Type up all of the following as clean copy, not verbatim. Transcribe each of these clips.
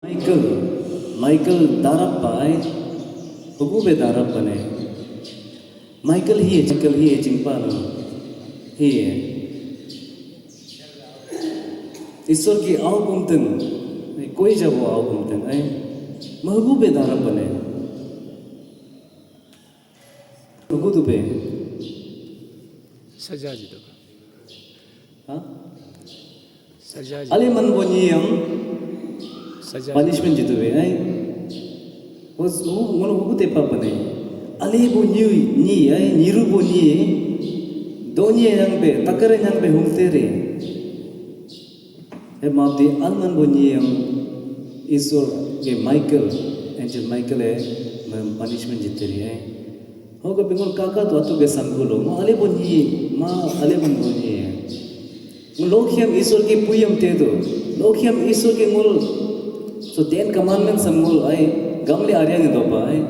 Michael darapai, ugube darapane. Michael hiye chingpano, hiye. ईश्वर की आओ गुमतन, कोई जब वो आओ गुमतन, महबूबे darapane. Ugudube. सजा जी तो हाँ? सजा जी Ali manbonyiyam सजा punishment jitube, was one who te papane. Ali bunyi, niru bunyi, donye yang be, takare yang be humtere. Mabdi alman bunyiyam Isor ke Michael, angel Michael punishment jiteri. Hoga bingol kaka tu atu be sanggulo, ma ali bunyi, ma ali bunyi. Lokhyam Isor ke puyam tedo, lokhyam Isor ke ngul. So 10 commandments samul ay gamle aryang do pa ay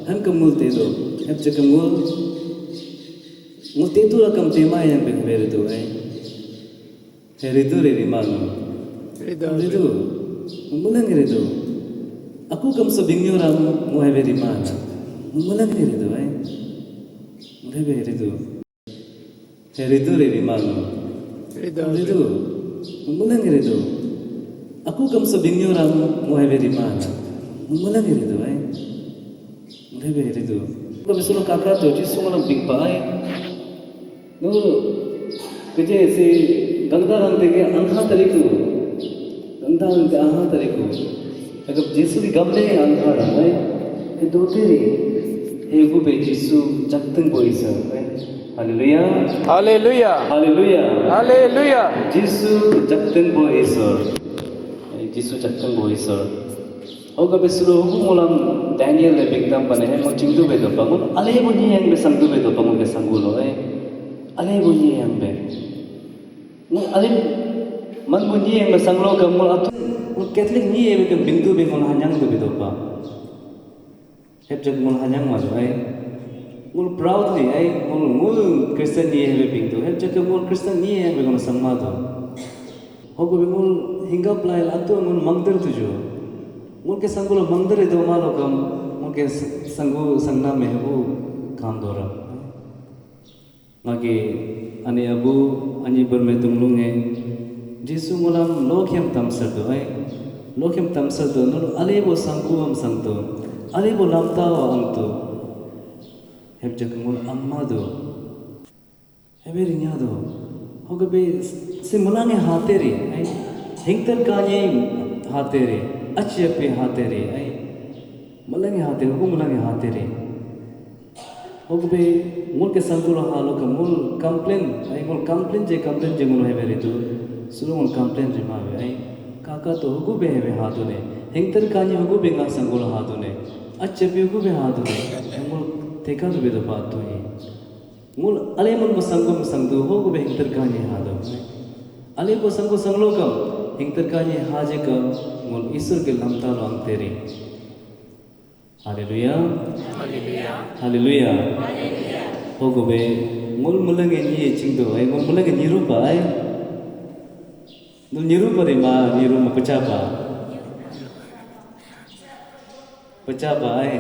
ham kamul te do ham chakamul mul te tu rakam tema yang be mere do ay heridu re rimanu heridu mulang heridu aku kam so bingyo ram mo have rimana mulang heridu ay mo have heridu re rimanu heridu mulang heridu aku kam so bingyo ram mo have rimana mulang heridu ay mo have heridu ko bisulo kaka to ji sumo bing pa ay no keje se gangdaran tege angha tariku gangdaran te angha tariku agar jesu di gamle angha ay ke do teri ego be jesu jaktang boisa hallelujah hallelujah hallelujah hallelujah jesu jaktang boisa Jisu jaktang boisor. Oga besuro humulam Daniel le bigdam bane hai mo chingdu be do pangun ale bunyi yang be sangdu be do pangun be sangulo ale bunyi yang be mo ale man bunyi yang be sanglo ka mo atu mo Catholic ni e be bindu be mo hanyang do be do pa heb jag mo hanyang ma do mo proudly mo Christian ni e be bindu heb jag mo Christian ni e be mo sangma do hogo be mo hinga play atu mun mangder tuju mun ke sangulo mangder do malo kam mun ke sangu sangna me bu kam dora mage ani abu ani ber me tumlunge jesu mulam lokhyam tamsar do lokhyam tamsar do no alebo sangu am sangto alebo lamta wa angto heb jak mun amma do heberi nya do hogabe se mulange hateri हिंगतर काने हाथे रे अच्छे पे हाथे रे आई मलंगे हाथे रे मुलंगे हाथे रे होगबे मुल के संकुल हालो का मुल कंप्लेन जे मुल है बेरे तो सुनो मुल कंप्लेन जे मावे आई काका तो होगबे है हाथो ने हिंगतर काने होगबे का संकुल हाथो ने अच्छे पे होगबे हाथो ने मुल तेका तो बेदो बात तो ही मुल अले मुल संगदो होगबे हिंगतर काने हाथो अले को संगलो कम हिंगतर काने हाजे का मुल ईश्वर के लमता लो अंतेरे हालेलुया हालेलुया होगो बे मुल मुलंगे नि चिंगदो ay मुल मुलंगे निरूपा ay नु निरूपा रे मा निरूमा पचापा ay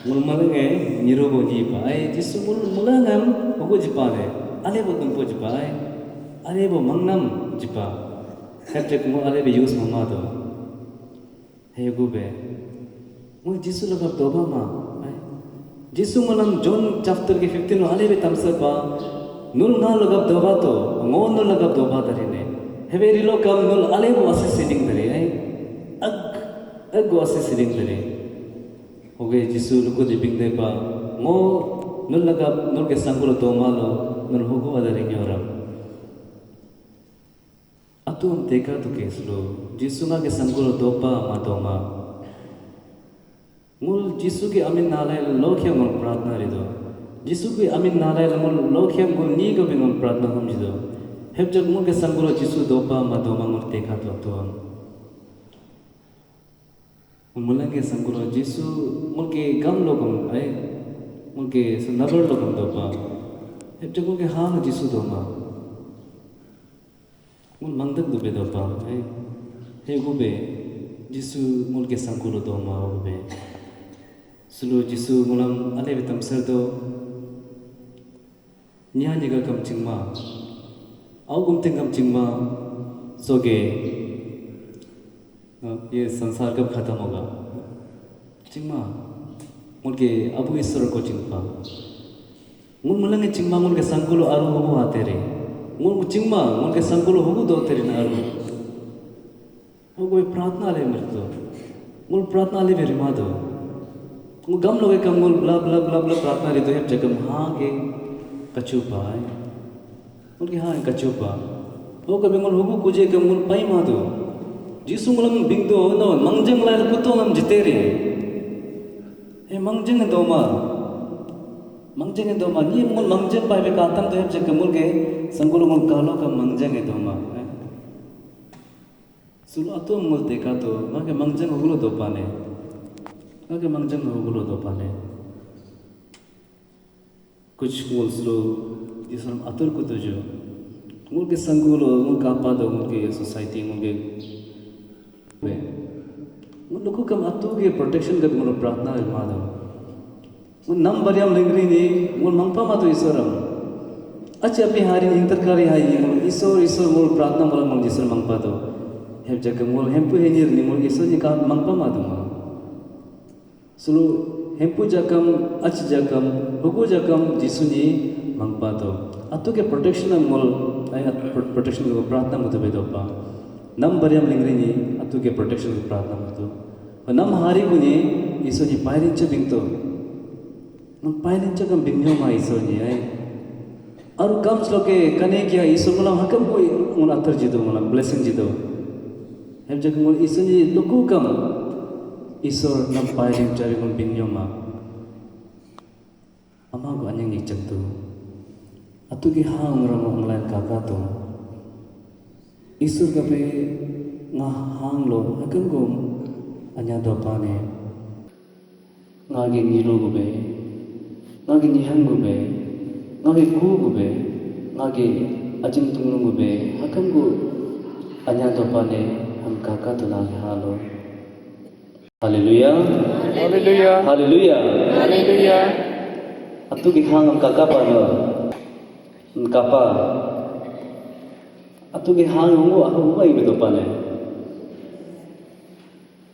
मुल मुलंगे निरूबो नि पा ay जिसु मुल मुलंगम होगो जिपा ने ale bo tumpo jipa ay ale bo mangnam jipa Hepjek mo ale be use mama do. Hey gube. Mo Jisu lagap doba ma. Jisu malam John chapter ke 15 ale be tamsa pa. Nul na lagap doba to. Ngon nul lagap doba darine. Hebe rilo kam nul ale bo ase sitting dare. Ag go ase sitting dare. Hoge Jisu luko de bing de pa. Mo nul lagap nul ke sangulo to malo nul hogo adare nyoram. Atuam teka tu keslo, Jisu na ke sangulo dopa matoma. Mul Jisu ke amin nalai lokhyam mul pratna rido. Jisu ke amin nalai mul lokhyam mul ni ko bin mul pratna hum jido. Heb jag mul ke sangulo Jisu dopa matoma mul teka tu atuam. Mulang ke sangulo Jisu mul ke gam lokam mul ke nabar lokam dopa. Heb jag mul ke haan Jisu doma. Mul mangdak du bedo pa, hey gube, jisu mul ke sangkulo do ma be sulu jisu mulam ale betam ser do nya niga kam chingma au gum tingam chingma soge ये संसार कब खत्म होगा चिंगमा मुल्के अबू ईश्वर को चिंगमा मुल मुलंगे चिंगमा मुल्के संकुलो आरु होगो आते रे मुल चिंगमा मुल्के संकुलो होगो दो तेरे ना आरु वो कोई प्रार्थना ले मरतो मुल प्रार्थना ले वेरी मादो मुल गम लोगे कम मुल ब्ला ब्ला ब्ला ब्ला प्रार्थना ले तो है जगम हाँ के कचुपा है मुल्के हाँ कचुपा वो कभी मुल होगो कुजे कम मुल पाई मादो जिसु मुलम बिंगदो नो मंगजंग लाय कुतो नम जितेरे ए मंगजंग दोमा नी मुल मंगजंग पाए बे कातम तो है जक मुल के संकुल मुल कालो का मंगजंग दोमा सुलो अतो मुल देखा तो माके मंगजंग होगलो दो पाने माके मंगजंग होगलो दो पाने कुछ मुल सुलो जिसम अतुर कुतो जो मुल के संकुल मुल कापा दो मुल के सोसाइटी मुल के मुन लोगों कम अतु के प्रोटेक्शन का मुन प्रार्थना मादो मुन नम बरियाम लिंगरी ने मुन मंगपा मातो ईश्वरम अच्छे अपनी हारी इंतरकारी हाई मुन ईश्वर मुन प्रार्थना मुन मुन ईश्वर मंगपा दो हेब जग मुन हेम्पु हेनिर नि मुन ईश्वर जी का मंगपा मादो सुलो हेम्पु जकम अच्छ जकम हुकु जकम जिसुनी मंगपा दो अतु के प्रोटेक्शन मुन प्रोटेक्शन को प्रार्थना मुतो बेदोपा नम बरियाम लिंगरी ने अतु के प्रोटेक्शन को प्रार्थना मुतो नम हारी गुनी ईश्वर जी पायरिंच बिंगतो नम पायरिंच कम बिंगो मा ईश्वर जी है और कम श्लोके कने क्या ईश्वर मुला हकम कोई मुन अतर जिदो मुला ब्लेसिंग जिदो हेब जक मुन ईश्वर जी लुकु कम ईश्वर नम पायरिंच चाबी मुन बिंगो मा अमा को अन्यंग निचंतु अतु की हाँ उंगरा मुला काका तो ईश्वर कपे nga hang lo akan gom anya do pane nga gi ni ro go be nga gi ni hang go be nga gi ku go be nga gi ajing tung go be akan go anya do pane ham kaka to na ha lo hallelujah Hallelujah. hallelujah Hallelujah. atu gi hang ham kaka pa lo kapa atu gi hang ngo ahu ai be do pane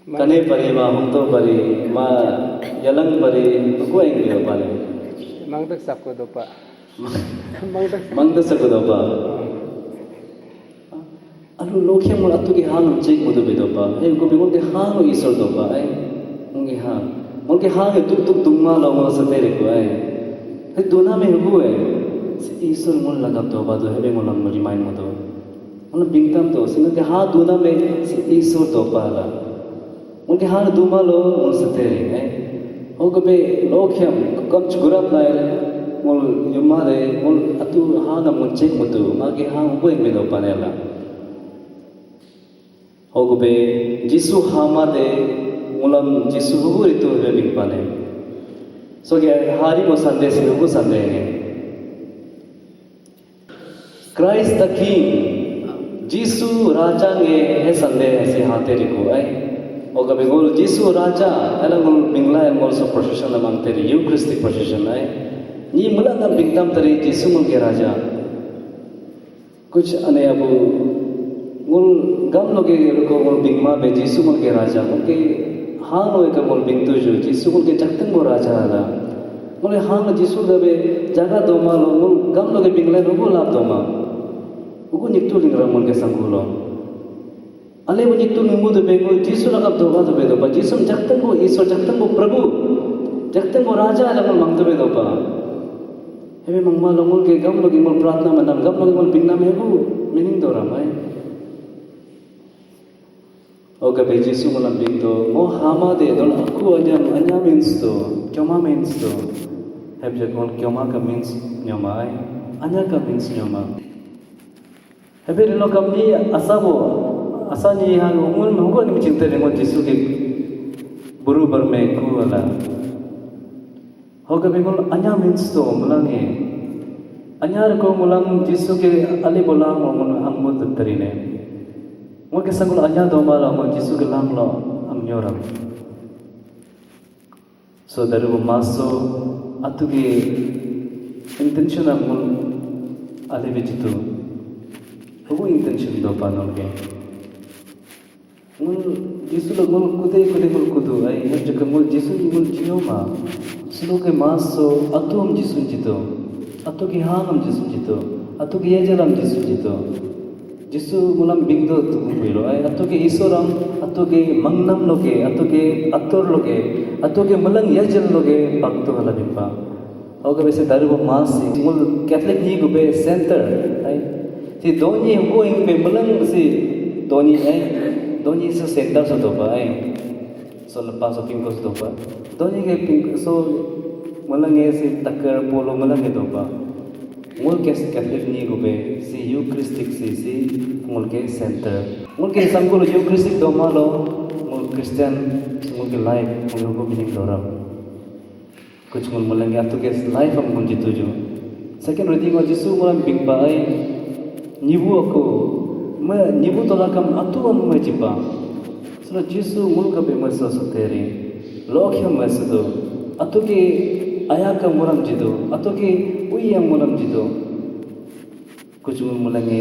कने परे मा हम तो परे मा ylang परे को आएंगे पाले Mangdak sakko dopa. मंगत सको दोपा अनु लोखे मोल अतु के हां चेक मुदो बे दोपा ए को बिमोल के हां नो ईश्वर दोपा ए मुंगे हां मोल के हां तुक तुक दुमा लो मो सते रे को ए दोना में हुए ईश्वर मोल लगा दोपा दो हेबे मोल हम रिमाइंड मतो मोल बिंगतम तो सिंग के हां दोना में ईश्वर दोपा ला उनके हाल दुमालो उन सते है हो कबे लोख्यम कम चुगरप नाय मुल युमारे मुल अतु हाना मुंचे मुतु मागे हां उबे में दो पानेला हो कबे जिसु हामा दे मुलम जिसु हुगु रितु वेबिंग पाने सो के हारी मो संदेश हुगु संदेश है क्राइस्ट द किंग जिसु राजा ने है संदेश से हाथे रिको आई और कभी गोल जिसु राजा अलग गोल बिंगला है गोल सो प्रोसेशन अमंग तेरी यूक्रिस्टिक प्रोसेशन है ये मुला ना बिंगतम तेरी जिसु मुल के राजा कुछ अने अब गोल गम लोगे को गोल बिंगमा बे जिसु मुल के राजा उनके हाँ नो एक गोल बिंगतु जो जिसु मुल के चक्तन गो राजा आला गोले हाँ नो जिसु गबे जगह दो मालो गोल गम लोगे बिंगला नो लाभ दो मा उगु निकटू लिंगरा मुल के संगुलो अले वो जितु नुमुद बेगो जिसु लगब दोबा तो बेदोबा जिसु जगतन को ईश्वर जगतन को प्रभु जगतन को राजा लगन मंगतो बेदोबा हेबे मंगमा लंगुल के गम लोगी मोल प्रार्थना मनम गम लोगी मोल बिंगना में हो मीनिंग दोरा माय ओ कबे जिसु मोलम बिंगतो मो हामा दे दोल अकु अन्या मींस तो क्योमा मींस तो हेब जग मोल क्योमा का मींस न्योमाय अन्या का मींस न्योमा हेबे लो कमनी असाबो असानी हाल उमूल में होगा नहीं चिंता नहीं मुझे जिसु के बुरु बर में कुआला होगा बेगुल अन्या मींस तो मुलांगे अन्या रको मुलांग जिसु के अली बोला मुलांग हम मुद्दतरी ने Ngol ke sangul anya do mala ngol Jisu ke lam lo am nyoram. So dari maso atu ke intention amul ale bejitu. Hugo intention do panol ke. Ngol Jisu lo ngol kude ngol kudu ai hab ngol Jisu ngol jiyo ma. Sulo ke maso atu am Jisu jito. Atu ke hang am Jisu jito. Atu ke yejalam Jisu jito. Jisu mulam bingdo tu kumpiro ay ato ke isoram ato ke mangnam loke ato ke ator loke ato ke malang yajal loke bakto hala bimpa oga bese daru masi mul catholic ni gube center ay si doni ko ing pe malang si doni ay doni so center so dopa ay so lepas so pingko so dopa doni ke pingko so malang e si takar polo malang e dopa ngol ke Catholic ni gube si Eucharistic si ngol ke center ngol ke sangkul Eucharistic do malo ngol Christian ngol ke life ngol ko bining doram kuch ngol malangi atu ke life am ngol jitu jo second reading of Jisu ngol bing ba ai nibu ako ma nibu tola kam atu am ma jipa so Jisu ngol ka be ma so soteri lokhyam ma so atu ke aya ka muram jido atu ke uyang mulam jido kuch mulange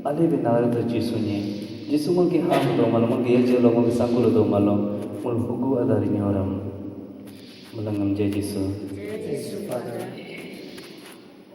ale be naare to Jisu mul ke ham do malo mul ge je lo mul sangul do malo mul hugu adari nyoram mulangam je Jisu Father.